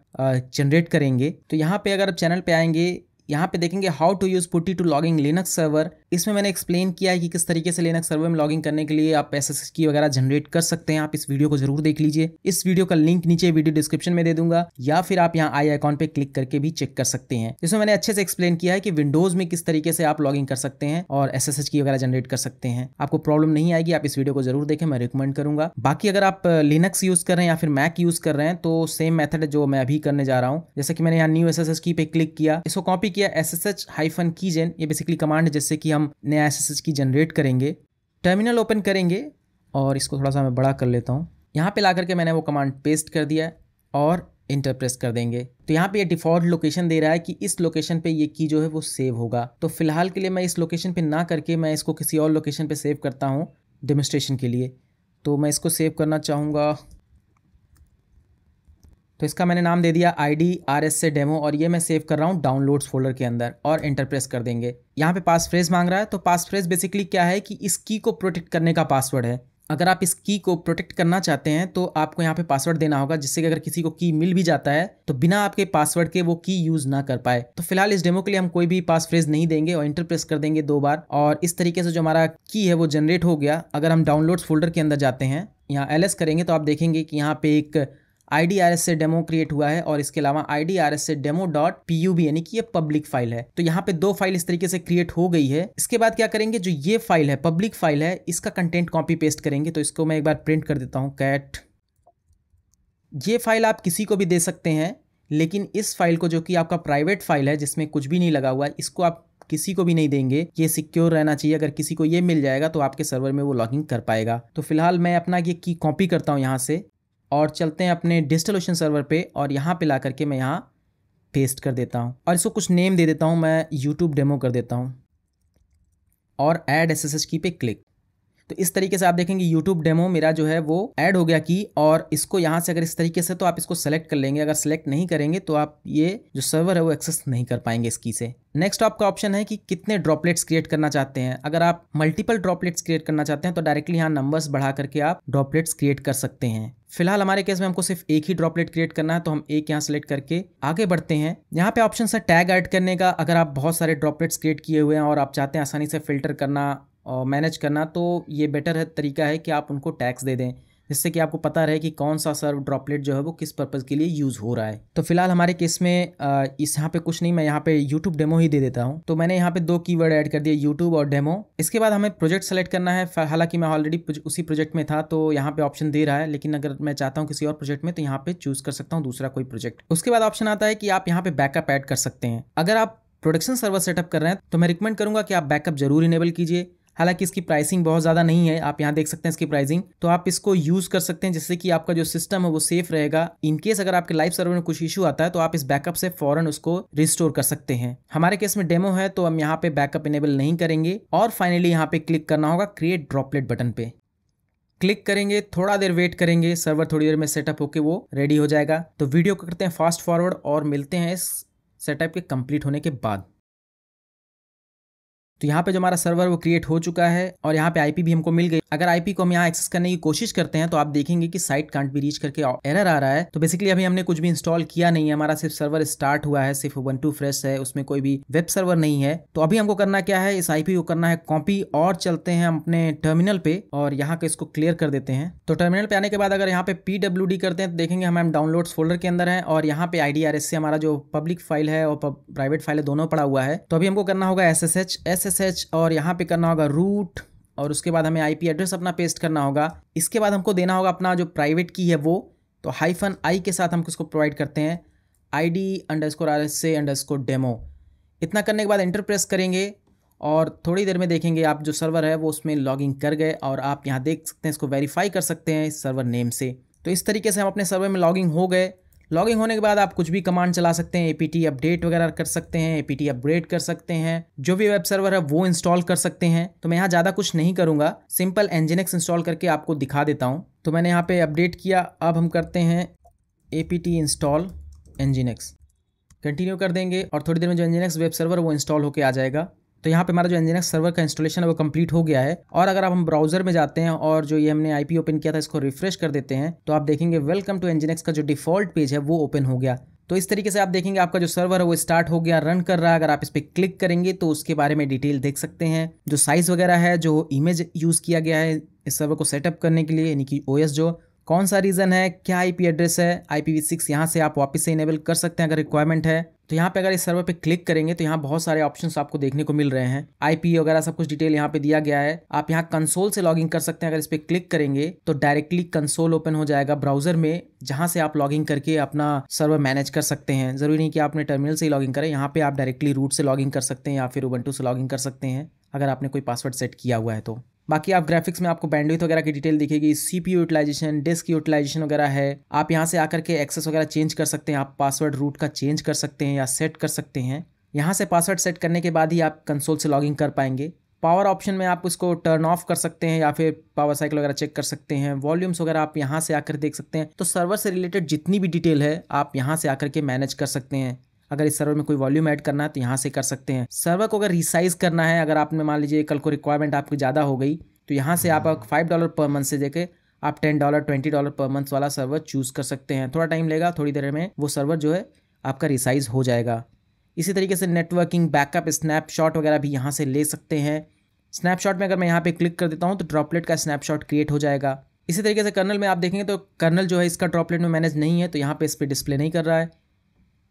जनरेट करेंगे। तो यहाँ पे अगर आप चैनल पे आएंगे, यहाँ पे देखेंगे how to use PuTTY to logging Linux server. इसमें मैंने एक्सप्लेन किया है कि किस तरीके से लिनक्स सर्वर में लॉगिन करने के लिए आप SSH की वगैरह जनरेट कर सकते हैं। आप इस वीडियो को जरूर देख लीजिए। इस वीडियो का लिंक नीचे वीडियो डिस्क्रिप्शन में दे दूंगा, या फिर आप यहाँ आई आइकॉन पे क्लिक करके भी चेक कर सकते हैं। इसमें मैंने अच्छे से एक्सप्लेन किया है कि विंडोज में किस तरीके से आप लॉगिन कर सकते हैं और SSH की वगैरह जनरेट कर सकते हैं। आपको प्रॉब्लम नहीं आएगी, आप इस वीडियो को जरूर देखें, मैं रिकमेंड करूंगा। बाकी अगर आप लिनक्स यूज कर रहे हैं या फिर मैक यूज कर रहे हैं तो सेम मेथड है जो मैं अभी करने जा रहा हूँ। जैसे कि मैंने यहाँ न्यू SSH की पे क्लिक किया, इसको कॉपी किया, SSH-keygen ये बेसिकली कमांड है जिससे कि हम नया SSH की जनरेट करेंगे। टर्मिनल ओपन करेंगे और इसको थोड़ा सा मैं बड़ा कर लेता हूँ। यहाँ पे ला करके मैंने वो कमांड पेस्ट कर दिया और इंटर प्रेस कर देंगे। तो यहाँ पे ये डिफॉल्ट लोकेशन दे रहा है कि इस लोकेशन पे ये की जो है वो सेव होगा। तो फिलहाल के लिए मैं इस लोकेशन पे ना करके मैं इसको किसी और लोकेशन पे सेव करता हूँ डेमोन्स्ट्रेशन के लिए। तो मैं इसको सेव करना चाहूँगा तो इसका मैंने नाम दे दिया IDRS से डेमो और ये मैं सेव कर रहा हूँ डाउनलोड्स फोल्डर के अंदर और एंटर प्रेस कर देंगे। यहाँ पे पास फ्रेज मांग रहा है, तो पास फ्रेज बेसिकली क्या है कि इस की को प्रोटेक्ट करने का पासवर्ड है। अगर आप इस की को प्रोटेक्ट करना चाहते हैं तो आपको यहाँ पे पासवर्ड देना होगा, जिससे कि अगर किसी को की मिल भी जाता है तो बिना आपके पासवर्ड के वो की यूज ना कर पाए। तो फिलहाल इस डेमो के लिए हम कोई भी पास फ्रेज नहीं देंगे और एंटर प्रेस कर देंगे 2 बार और इस तरीके से जो हमारा की है वो जनरेट हो गया। अगर हम डाउनलोड्स फोल्डर के अंदर जाते हैं, यहाँ LS करेंगे तो आप देखेंगे कि यहाँ पे एक IDRS से डेमो क्रिएट हुआ है और इसके अलावा IDRS से demo.pub यानी कि ये पब्लिक फाइल है। तो यहाँ पे 2 फाइल इस तरीके से क्रिएट हो गई है। इसके बाद क्या करेंगे, जो ये फाइल है पब्लिक फाइल है, इसका कंटेंट कॉपी पेस्ट करेंगे। तो इसको मैं एक बार प्रिंट कर देता हूँ कैट। ये फाइल आप किसी को भी दे सकते हैं, लेकिन इस फाइल को जो कि आपका प्राइवेट फाइल है जिसमें कुछ भी नहीं लगा हुआ है, इसको आप किसी को भी नहीं देंगे। ये सिक्योर रहना चाहिए। अगर किसी को ये मिल जाएगा तो आपके सर्वर में वो लॉगिन कर पाएगा। तो फिलहाल मैं अपना ये की कॉपी करता हूँ यहाँ से और चलते हैं अपने डिजिटल सर्वर पे और यहाँ पे ला करके मैं यहाँ पेस्ट कर देता हूँ और इसको कुछ नेम दे देता हूँ। मैं यूट्यूब डेमो कर देता हूँ और ऐड SSH की पे क्लिक। तो इस तरीके से आप देखेंगे यूट्यूब डेमो मेरा जो है वो ऐड हो गया की। और इसको यहाँ से अगर इस तरीके से तो आप इसको सेलेक्ट कर लेंगे। अगर सेलेक्ट नहीं करेंगे तो आप ये जो सर्वर है वो एक्सेस नहीं कर पाएंगे इस की से। नेक्स्ट आपका ऑप्शन है कि कितने ड्रॉपलेट्स क्रिएट करना चाहते हैं। अगर आप मल्टीपल ड्रॉपलेट्स क्रिएट करना चाहते हैं तो डायरेक्टली यहाँ नंबर्स बढ़ा करके आप ड्रॉपलेट्स क्रिएट कर सकते हैं। फिलहाल हमारे केस में हमको सिर्फ एक ही ड्रॉपलेट क्रिएट करना है, तो हम एक यहाँ सेलेक्ट करके आगे बढ़ते हैं। यहाँ पे ऑप्शन है टैग ऐड करने का। अगर आप बहुत सारे ड्रॉपलेट्स क्रिएट किए हुए हैं और आप चाहते हैं आसानी से फिल्टर करना और मैनेज करना, तो ये बेटर है तरीका है कि आप उनको टैग्स दे दें, जिससे कि आपको पता रहे कि कौन सा सर्व ड्रॉपलेट जो है वो किस पर्पज़ के लिए यूज़ हो रहा है। तो फिलहाल हमारे केस में इस यहाँ पे कुछ नहीं, मैं यहाँ पे यूट्यूब डेमो ही दे देता हूँ। तो मैंने यहाँ पे 2 कीवर्ड ऐड कर दिए, यूट्यूब और डेमो। इसके बाद हमें प्रोजेक्ट सेलेक्ट करना है। हालांकि मैं ऑलरेडी उसी प्रोजेक्ट में था तो यहाँ पे ऑप्शन दे रहा है, लेकिन अगर मैं चाहता हूँ किसी और प्रोजेक्ट में तो यहाँ पे चूज कर सकता हूँ दूसरा कोई प्रोजेक्ट। उसके बाद ऑप्शन आता है कि आप यहाँ पे बैकअप ऐड कर सकते हैं। अगर आप प्रोडक्शन सर्वर सेटअप कर रहे हैं तो मैं रिकमेंड करूंगा कि आप बैकअप जरूर इनेबल कीजिए। हालांकि इसकी प्राइसिंग बहुत ज़्यादा नहीं है, आप यहाँ देख सकते हैं इसकी प्राइसिंग। तो आप इसको यूज़ कर सकते हैं जिससे कि आपका जो सिस्टम है वो सेफ रहेगा। इनकेस अगर आपके लाइव सर्वर में कुछ इशू आता है तो आप इस बैकअप से फौरन उसको रिस्टोर कर सकते हैं। हमारे केस में डेमो है तो हम यहाँ पे बैकअप इनेबल नहीं करेंगे। और फाइनली यहाँ पे क्लिक करना होगा क्रिएट ड्रॉपलेट बटन पे। क्लिक करेंगे, थोड़ा देर वेट करेंगे, सर्वर थोड़ी देर में सेटअप होके वो रेडी हो जाएगा। तो वीडियो को करते हैं फास्ट फॉरवर्ड और मिलते हैं इस सेटअप के कंप्लीट होने के बाद। तो यहाँ पे जो हमारा सर्वर वो क्रिएट हो चुका है और यहाँ पे आईपी भी हमको मिल गई। अगर आईपी को हम यहाँ एक्सेस करने की कोशिश करते हैं तो आप देखेंगे कि साइट कांट बी रीच करके एरर आ रहा है। तो बेसिकली अभी हमने कुछ भी इंस्टॉल किया नहीं है, हमारा सिर्फ सर्वर स्टार्ट हुआ है, सिर्फ Ubuntu फ्रेश है, उसमें कोई भी वेब सर्वर नहीं है। तो अभी हमको करना क्या है, इस आईपी को करना है कॉपी और चलते हैं हम अपने टर्मिनल पे और यहाँ के इसको क्लियर कर देते हैं। तो टर्मिनल पे आने के बाद अगर यहाँ पे PWD करते हैं तो देखेंगे हम डाउनलोड्स फोल्डर के अंदर है और यहाँ पे IDRS से हमारा जो पब्लिक फाइल है और प्राइवेट फाइल है दोनों पड़ा हुआ है। तो अभी हमको करना होगा SSH और यहाँ पे करना होगा रूट और उसके बाद हमें IP एड्रेस अपना पेस्ट करना होगा। इसके बाद हमको देना होगा अपना जो प्राइवेट की है वो, तो -i के साथ हम किसको प्रोवाइड करते हैं ID_RSA_demo। इतना करने के बाद एंटर प्रेस करेंगे और थोड़ी देर में देखेंगे आप जो सर्वर है वो उसमें लॉगिन कर गए और आप यहाँ देख सकते हैं, इसको वेरीफाई कर सकते हैं इस सर्वर नेम से। तो इस तरीके से हम अपने सर्वर में लॉगिन हो गए। लॉगिन होने के बाद आप कुछ भी कमांड चला सकते हैं, APT अपडेट वगैरह कर सकते हैं, APT अपग्रेड कर सकते हैं, जो भी वेब सर्वर है वो इंस्टॉल कर सकते हैं। तो मैं यहाँ ज़्यादा कुछ नहीं करूँगा, सिंपल Nginx इंस्टॉल करके आपको दिखा देता हूँ। तो मैंने यहाँ पे अपडेट किया, अब हम करते हैं APT इंस्टॉल Nginx, कंटिन्यू कर देंगे और थोड़ी देर में जो Nginx वेब सर्वर वो इंस्टॉल होकर आ जाएगा। तो यहाँ पे हमारा जो Nginx सर्वर का इंस्टॉलेशन है वो कंप्लीट हो गया है। और अगर आप हम ब्राउजर में जाते हैं और जो ये हमने IP ओपन किया था इसको रिफ्रेश कर देते हैं तो आप देखेंगे वेलकम टू Nginx का जो डिफॉल्ट पेज है वो ओपन हो गया। तो इस तरीके से आप देखेंगे आपका जो सर्वर है वो स्टार्ट हो गया, रन कर रहा है। अगर आप इस पर क्लिक करेंगे तो उसके बारे में डिटेल देख सकते हैं, जो साइज वगैरह है, जो इमेज यूज़ किया गया है इस सर्वर को सेटअप करने के लिए, यानी कि OS जो कौन सा रीजन है, क्या IP एड्रेस है, IPv6 यहाँ से आप वापस से इनेबल कर सकते हैं अगर रिक्वायरमेंट है। तो यहाँ पे अगर इस सर्वर पे क्लिक करेंगे तो यहाँ बहुत सारे ऑप्शंस आपको देखने को मिल रहे हैं, IP वगैरह सब कुछ डिटेल यहाँ पे दिया गया है। आप यहाँ कंसोल से लॉगिन कर सकते हैं। अगर इस पे क्लिक करेंगे तो डायरेक्टली कंसोल ओपन हो जाएगा ब्राउजर में, जहाँ से आप लॉगिन करके अपना सर्वर मैनेज कर सकते हैं। जरूरी नहीं कि आपने टर्मिनल से ही लॉगिन करें, यहाँ पे आप डायरेक्टली रूट से लॉगिन कर सकते हैं या फिर Ubuntu से लॉगिन कर सकते हैं अगर आपने कोई पासवर्ड सेट किया हुआ है तो। बाकी आप ग्राफिक्स में आपको बैंडविड्थ वगैरह की डिटेल दिखेगी, CPU यूटिलाइजेशन, डिस्क यूटिलाइजेशन वगैरह है। आप यहाँ से आकर के एक्सेस वगैरह चेंज कर सकते हैं, आप पासवर्ड रूट का चेंज कर सकते हैं या सेट कर सकते हैं। यहाँ से पासवर्ड सेट करने के बाद ही आप कंसोल से लॉगिन कर पाएंगे। पावर ऑप्शन में आप इसको टर्न ऑफ कर सकते हैं या फिर पावर साइकिल वगैरह चेक कर सकते हैं। वॉल्यूम्स वगैरह आप यहाँ से आकर देख सकते हैं। तो सर्वर से रिलेटेड जितनी भी डिटेल है आप यहाँ से आकर के मैनेज कर सकते हैं। अगर इस सर्वर में कोई वॉल्यूम ऐड करना है तो यहाँ से कर सकते हैं। सर्वर को अगर रिसाइज करना है, अगर आपने मान लीजिए कल को रिक्वायरमेंट आपकी ज़्यादा हो गई तो यहाँ से आप $5 पर मंथ से देके आप $10 $20 पर मंथ वाला सर्वर चूज़ कर सकते हैं। थोड़ा टाइम लेगा, थोड़ी देर में वो सर्वर जो है आपका रिसाइज हो जाएगा। इसी तरीके से नेटवर्किंग, बैकअप, स्नैपशॉट वगैरह भी यहाँ से ले सकते हैं। स्नैपशॉट में अगर मैं यहाँ पे क्लिक कर देता हूँ तो ड्रॉपलेट का स्नैपशॉट क्रिएट हो जाएगा। इसी तरीके से कर्नल में आप देखेंगे तो कर्नल जो है इसका ड्रॉपलेट में मैनेज नहीं है, तो यहाँ पे इस पर डिस्प्ले नहीं कर रहा है।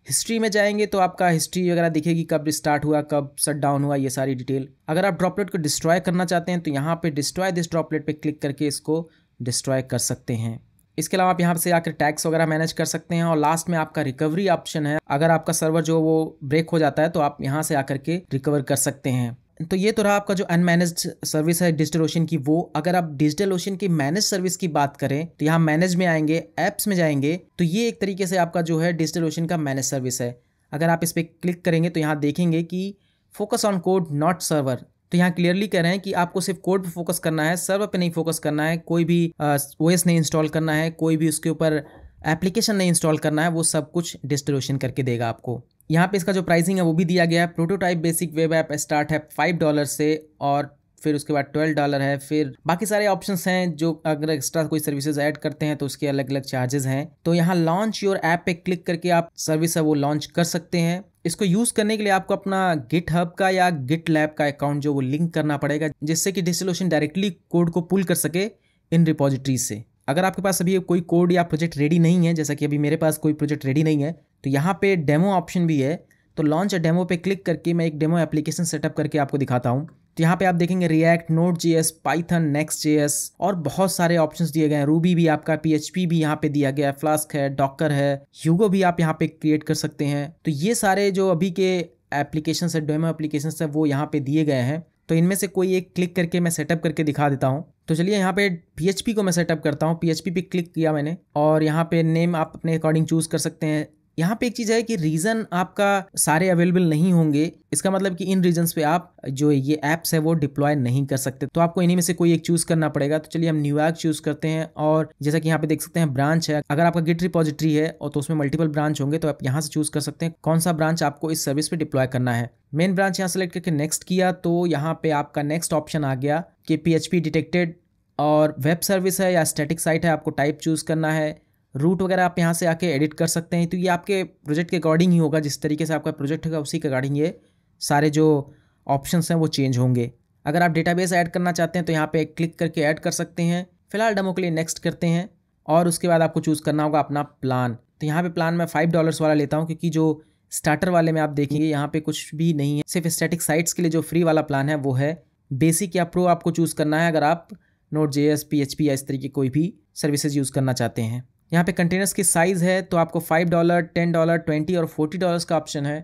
हिस्ट्री में जाएंगे तो आपका हिस्ट्री वगैरह दिखेगी, कब स्टार्ट हुआ, कब शट डाउन हुआ, ये सारी डिटेल। अगर आप ड्रॉपलेट को डिस्ट्रॉय करना चाहते हैं तो यहाँ पे डिस्ट्रॉय दिस ड्रॉपलेट पे क्लिक करके इसको डिस्ट्रॉय कर सकते हैं। इसके अलावा आप यहाँ से आकर टैग्स वगैरह मैनेज कर सकते हैं। और लास्ट में आपका रिकवरी ऑप्शन है। अगर आपका सर्वर जो वो ब्रेक हो जाता है तो आप यहाँ से आकर के रिकवर कर सकते हैं। तो ये तो रहा आपका जो अनमैनेज्ड सर्विस है डिजिटल की वो। अगर आप डिजिटल ओशन की मैनेज सर्विस की बात करें तो यहाँ मैनेज में आएंगे, ऐप्स में जाएंगे तो ये एक तरीके से आपका जो है डिजिटल ओशन का मैनेज सर्विस है। अगर आप इस पर क्लिक करेंगे तो यहाँ देखेंगे कि focus on code not server. तो यहाँ क्लियरली कह रहे हैं कि आपको सिर्फ कोड पे फोकस करना है, सर्वर पे नहीं फोकस करना है, कोई भी ओएस नहीं इंस्टॉल करना है, कोई भी उसके ऊपर एप्लीकेशन नहीं इंस्टॉल करना है, वो सब कुछ डिजिटल ओशन करके देगा आपको। यहाँ पे इसका जो प्राइसिंग है वो भी दिया गया है। Prototype basic web app start है $5 से और फिर उसके बाद $12 है। फिर बाकी सारे ऑप्शंस हैं जो अगर एक्स्ट्रा कोई सर्विसेज ऐड करते हैं तो उसके अलग अलग चार्जेस हैं। तो यहाँ लॉन्च योर ऐप पे क्लिक करके आप सर्विस है वो लॉन्च कर सकते हैं। इसको यूज करने के लिए आपको अपना गिटहब का या गिटलैब का अकाउंट जो वो लिंक करना पड़ेगा, जिससे कि डिजिटल ओशन डायरेक्टली कोड को पुल कर सके इन रिपोजिटरीज से। अगर आपके पास अभी कोई कोड या प्रोजेक्ट रेडी नहीं है, जैसा कि अभी मेरे पास कोई प्रोजेक्ट रेडी नहीं है, तो यहाँ पे डेमो ऑप्शन भी है। तो लॉन्च अ डेमो पे क्लिक करके मैं एक डेमो एप्लीकेशन सेटअप करके आपको दिखाता हूँ। तो यहाँ पे आप देखेंगे रिएक्ट, नोड.js, पाइथन, नेक्स्ट.js और बहुत सारे ऑप्शंस दिए गए हैं। रूबी भी आपका, PHP भी यहाँ पे दिया गया है, फ्लास्क है, डॉकर है, ह्यूगो भी आप यहाँ पे क्रिएट कर सकते हैं। तो ये सारे जो अभी के एप्लीकेशन है, डेमो एप्लीकेशन है, वो यहाँ पे दिए गए हैं। तो इनमें से कोई एक क्लिक करके मैं सेटअप करके दिखा देता हूँ। तो चलिए यहाँ पे PHP को मैं सेटअप करता हूँ। PHP पे क्लिक किया मैंने और यहाँ पे नेम आप अपने अकॉर्डिंग चूज कर सकते हैं। यहाँ पे एक चीज़ है कि रीजन आपका सारे अवेलेबल नहीं होंगे, इसका मतलब कि इन रीजन्स पे आप जो ये ऐप्स है वो डिप्लॉय नहीं कर सकते, तो आपको इन्हीं में से कोई एक चूज करना पड़ेगा। तो चलिए हम न्यूयॉर्क चूज करते हैं और जैसा कि यहाँ पे देख सकते हैं ब्रांच है। अगर आपका गिट रिपोजिटरी है और तो उसमें मल्टीपल ब्रांच होंगे तो आप यहाँ से चूज कर सकते हैं कौन सा ब्रांच आपको इस सर्विस पे डिप्लॉय करना है। मेन ब्रांच यहाँ सेलेक्ट करके नेक्स्ट किया तो यहाँ पे आपका नेक्स्ट ऑप्शन आ गया कि PHP डिटेक्टेड और वेब सर्विस है या स्टैटिक साइट है, आपको टाइप चूज करना है। रूट वगैरह आप यहाँ से आके एडिट कर सकते हैं। तो ये आपके प्रोजेक्ट के अकॉर्डिंग ही होगा, जिस तरीके से आपका प्रोजेक्ट होगा उसी के अकॉर्डिंग ये सारे जो ऑप्शंस हैं वो चेंज होंगे। अगर आप डेटाबेस ऐड करना चाहते हैं तो यहाँ पे क्लिक करके ऐड कर सकते हैं। फिलहाल डेमो के लिए नेक्स्ट करते हैं और उसके बाद आपको चूज़ करना होगा अपना प्लान। तो यहाँ पे प्लान मैं $5 वाला लेता हूँ, क्योंकि जो स्टार्टर वाले में आप देखेंगे यहाँ पे कुछ भी नहीं है, सिर्फ स्टैटिक साइट्स के लिए जो फ्री वाला प्लान है वो है। बेसिक या प्रो आपको चूज़ करना है अगर आप नोड.js, PHP या इस तरीके कोई भी सर्विसेज यूज़ करना चाहते हैं। यहाँ पे कंटेनर्स की साइज़ है तो आपको $5, $10, $20 और $40 का ऑप्शन है।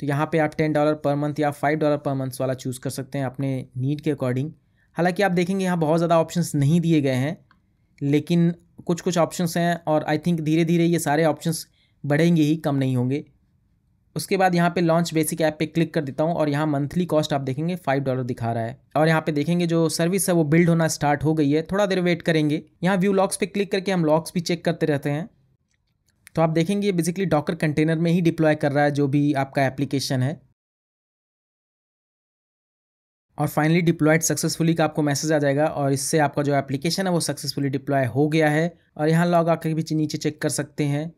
तो यहाँ पे आप $10 पर मंथ या $5 पर मंथ वाला चूज़ कर सकते हैं अपने नीड के अकॉर्डिंग। हालांकि आप देखेंगे यहाँ बहुत ज़्यादा ऑप्शंस नहीं दिए गए हैं, लेकिन कुछ कुछ ऑप्शंस हैं और आई थिंक धीरे धीरे ये सारे ऑप्शंस बढ़ेंगे ही, कम नहीं होंगे। उसके बाद यहाँ पे लॉन्च बेसिक ऐप पे क्लिक कर देता हूँ और यहाँ मंथली कॉस्ट आप देखेंगे $5 दिखा रहा है। और यहाँ पे देखेंगे जो सर्विस है वो बिल्ड होना स्टार्ट हो गई है, थोड़ा देर वेट करेंगे। यहाँ व्यू लॉग्स पे क्लिक करके हम लॉग्स भी चेक करते रहते हैं। तो आप देखेंगे ये बेसिकली डॉकर कंटेनर में ही डिप्लॉय कर रहा है जो भी आपका एप्लीकेशन है। और फाइनली डिप्लॉयड सक्सेसफुली का आपको मैसेज आ जाएगा और इससे आपका जो एप्लीकेशन है वो सक्सेसफुली डिप्लॉय हो गया है। और यहाँ लॉग आकर भी नीचे चेक कर सकते हैं।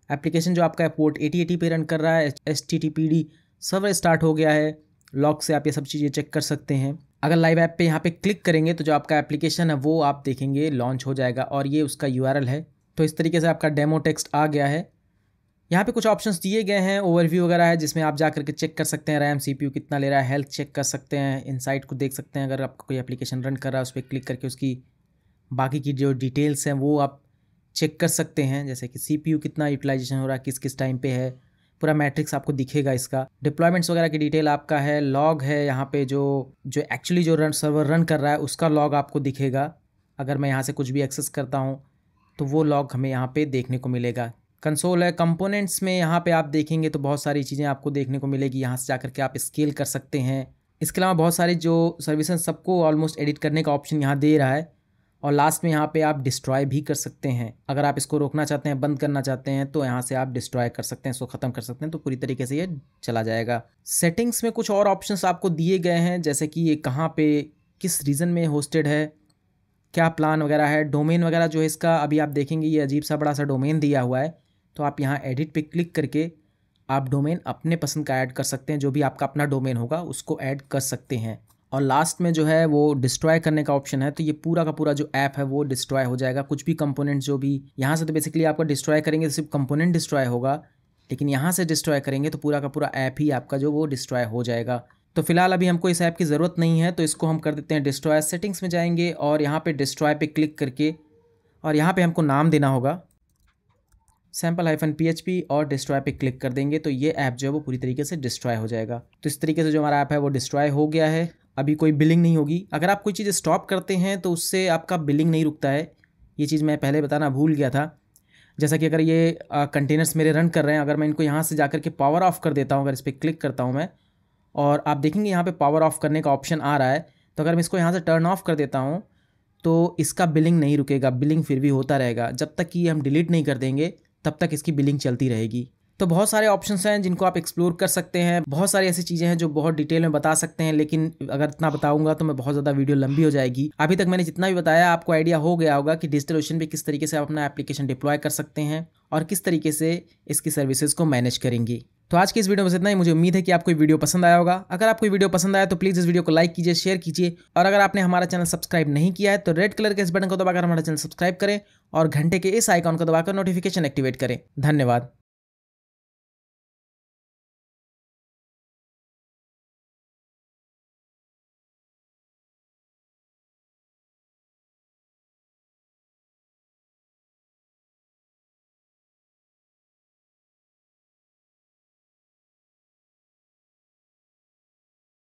एप्लीकेशन जो आपका पोर्ट 8080 पे रन कर रहा है, HTTPD सर्वर स्टार्ट हो गया है। लॉग से आप ये सब चीज़ें चेक कर सकते हैं। अगर लाइव ऐप पे यहाँ पे क्लिक करेंगे तो जो आपका एप्लीकेशन है वो आप देखेंगे लॉन्च हो जाएगा और ये उसका URL है। तो इस तरीके से आपका डेमो टेक्स्ट आ गया है। यहाँ पे कुछ ऑप्शंस दिए गए हैं, ओवरव्यू वगैरह है जिसमें आप जा करके चेक कर सकते हैं रैम CPU कितना ले रहा है, हेल्थ चेक कर सकते हैं, इनसाइट को देख सकते हैं। अगर आपका कोई एप्लीकेशन रन कर रहा है उस पर क्लिक करके उसकी बाकी की जो डिटेल्स हैं वो आप चेक कर सकते हैं, जैसे कि CPU कितना यूटिलाइजेशन हो रहा है, किस किस टाइम पे है, पूरा मैट्रिक्स आपको दिखेगा इसका। डिप्लॉयमेंट्स वगैरह की डिटेल आपका है। लॉग है यहाँ पे जो एक्चुअली जो सर्वर रन कर रहा है उसका लॉग आपको दिखेगा। अगर मैं यहाँ से कुछ भी एक्सेस करता हूँ तो वो लॉग हमें यहाँ पे देखने को मिलेगा। कंसोल है। कंपोनेंट्स में यहाँ पे आप देखेंगे तो बहुत सारी चीज़ें आपको देखने को मिलेगी। यहाँ से जाकर के आप स्केल कर सकते हैं इसके अलावा बहुत सारे जो सर्विसेज सबको ऑलमोस्ट एडिट करने का ऑप्शन यहाँ दे रहा है। और लास्ट में यहाँ पे आप डिस्ट्रॉय भी कर सकते हैं। अगर आप इसको रोकना चाहते हैं, बंद करना चाहते हैं, तो यहाँ से आप डिस्ट्रॉय कर सकते हैं, इसको ख़त्म कर सकते हैं, तो पूरी तरीके से ये चला जाएगा। सेटिंग्स में कुछ और ऑप्शंस आपको दिए गए हैं, जैसे कि ये कहाँ पे किस रीजन में होस्टेड है, क्या प्लान वगैरह है, डोमेन वगैरह जो है इसका अभी आप देखेंगे ये अजीब सा बड़ा सा डोमेन दिया हुआ है। तो आप यहाँ एडिट पे क्लिक करके आप डोमेन अपने पसंद का ऐड कर सकते हैं, जो भी आपका अपना डोमेन होगा उसको ऐड कर सकते हैं। और लास्ट में जो है वो डिस्ट्रॉय करने का ऑप्शन है, तो ये पूरा का पूरा जो ऐप है वो डिस्ट्रॉय हो जाएगा। कुछ भी कंपोनेंट जो भी यहाँ से, तो बेसिकली आपका डिस्ट्रॉय करेंगे तो सिर्फ कंपोनेंट डिस्ट्रॉय होगा, लेकिन यहाँ से डिस्ट्रॉय करेंगे तो पूरा का पूरा ऐप ही आपका जो वो डिस्ट्रॉय हो जाएगा। तो फिलहाल अभी हमको इस ऐप की ज़रूरत नहीं है, तो इसको हम कर देते हैं डिस्ट्रॉय। सेटिंग्स में जाएंगे और यहाँ पे डिस्ट्रॉय पे क्लिक करके और यहाँ पे हमको नाम देना होगा sample-php और डिस्ट्रॉय पे क्लिक कर देंगे, तो ये ऐप जो है वो पूरी तरीके से डिस्ट्रॉय हो जाएगा। तो इस तरीके से जो हमारा ऐप है वो डिस्ट्रॉय हो गया है। अभी कोई बिलिंग नहीं होगी। अगर आप कोई चीज़ स्टॉप करते हैं तो उससे आपका बिलिंग नहीं रुकता है। ये चीज़ मैं पहले बताना भूल गया था। जैसा कि अगर ये कंटेनर्स मेरे रन कर रहे हैं, अगर मैं इनको यहाँ से जाकर के पावर ऑफ कर देता हूँ, अगर इस पर क्लिक करता हूँ मैं, और आप देखेंगे यहाँ पे पावर ऑफ करने का ऑप्शन आ रहा है, तो अगर मैं इसको यहाँ से टर्न ऑफ कर देता हूँ तो इसका बिलिंग नहीं रुकेगा, बिलिंग फिर भी होता रहेगा। जब तक कि हम डिलीट नहीं कर देंगे तब तक इसकी बिलिंग चलती रहेगी। तो बहुत सारे ऑप्शंस हैं जिनको आप एक्सप्लोर कर सकते हैं। बहुत सारी ऐसी चीज़ें हैं जो बहुत डिटेल में बता सकते हैं, लेकिन अगर इतना बताऊंगा तो मैं बहुत ज़्यादा वीडियो लंबी हो जाएगी। अभी तक मैंने जितना भी बताया आपको आइडिया हो गया होगा कि डिजिटल ओशन पे किस तरीके से आप अपना एप्लीकेशन डिप्लॉय कर सकते हैं और किस तरीके से इसकी सर्विसेज को मैनेज करेंगे। तो आज की इस वीडियो में इतना ही। मुझे उम्मीद है कि आपको वीडियो पसंद आया होगा। अगर आपको वीडियो पसंद आया तो प्लीज़ इस वीडियो को लाइक कीजिए, शेयर कीजिए, और अगर आपने हमारा चैनल सब्सक्राइब नहीं किया है तो रेड कलर के इस बटन को दबाकर हमारा चैनल सब्सक्राइब करें और घंटे के इस आइकॉन को दबाकर नोटिफिकेशन एक्टिवेट करें। धन्यवाद।